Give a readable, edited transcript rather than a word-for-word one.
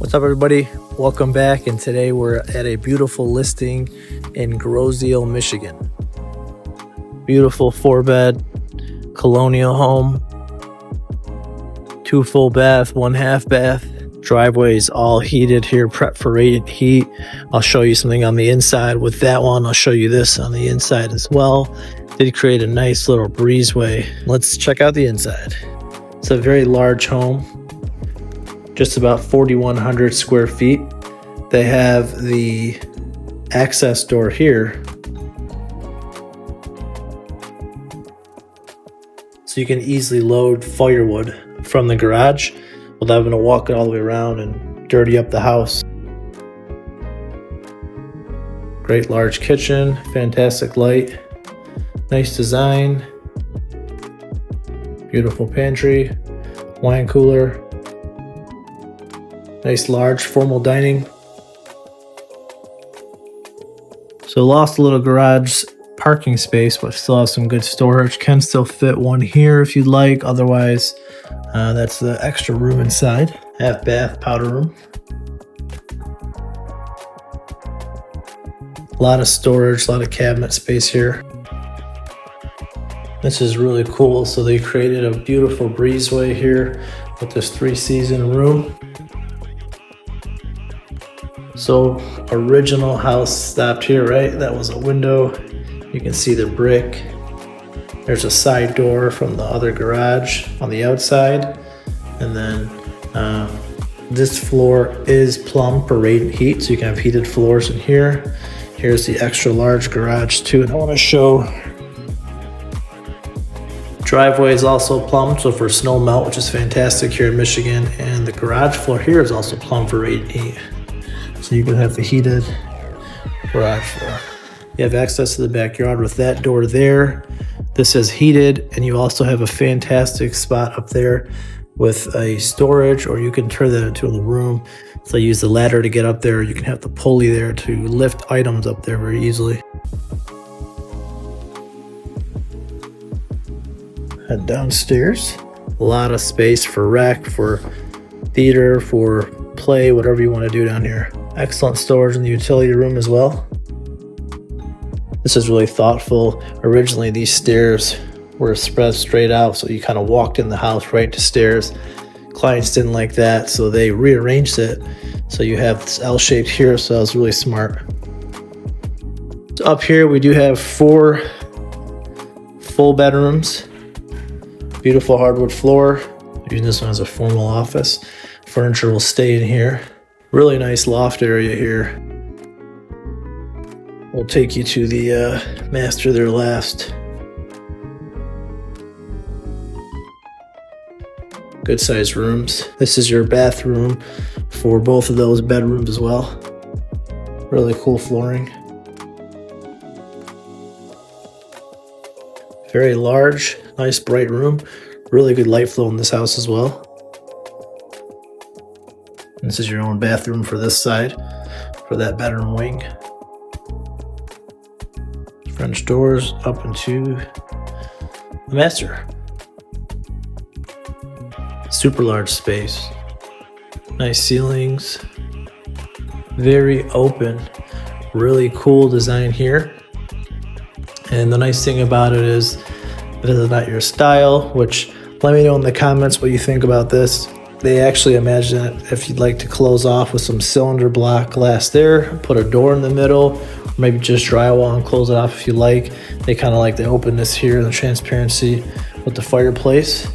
What's up, everybody? Welcome back, and today we're at a beautiful listing in Grosse Ile, Michigan. Beautiful 4-bed colonial home, 2 full bath, 1 half bath. Driveway's all heated here, prep for radiant heat. I'll show you something on the inside with that one. I'll show you this on the inside as well. Did create a nice little breezeway. Let's check out the inside. It's a very large home, just about 4,100 square feet. They have the access door here, so you can easily load firewood from the garage without having to walk it all the way around and dirty up the house. Great large kitchen, fantastic light, nice design, beautiful pantry, wine cooler, nice large formal dining. So lost a little garage parking space, but still have some good storage. Can still fit one here if you'd like. Otherwise, that's the extra room inside. Half bath, powder room. A lot of storage, a lot of cabinet space here. This is really cool. So they created a beautiful breezeway here with this 3-season room. So original house stopped here, right? That was a window. You can see the brick. There's a side door from the other garage on the outside. And then this floor is plumbed for radiant heat, so you can have heated floors in here. Here's the extra large garage too. And I want to show driveway is also plumbed, so for snow melt, which is fantastic here in Michigan. And the garage floor here is also plumbed for radiant heat. So you can have the heated garage floor. You have access to the backyard with that door there. This is heated, and you also have a fantastic spot up there with a storage, or you can turn that into a room. So use the ladder to get up there. You can have the pulley there to lift items up there very easily. Head downstairs. A lot of space for rec, for theater, for play, whatever you want to do down here. Excellent storage in the utility room as well. This is really thoughtful. Originally, these stairs were spread straight out, so you kind of walked in the house right to stairs. Clients didn't like that, so they rearranged it. So you have this L-shaped here, so that was really smart. So up here, we do have 4 full bedrooms. Beautiful hardwood floor. Using this one as a formal office. Furniture will stay in here. Really nice loft area here. We'll take you to the master there last. Good sized rooms. This is your bathroom for both of those bedrooms as well. Really cool flooring. Very large, nice bright room. Really good light flow in this house as well. This is your own bathroom for this side, for that bedroom wing. French doors up into the master. Super large space. Nice ceilings. Very open. Really cool design here. And the nice thing about it is it is not your style, which let me know in the comments what you think about this. They actually imagine it if you'd like to close off with some cylinder block glass there, put a door in the middle, or maybe just drywall and close it off if you like. They kind of like the openness here and the transparency with the fireplace.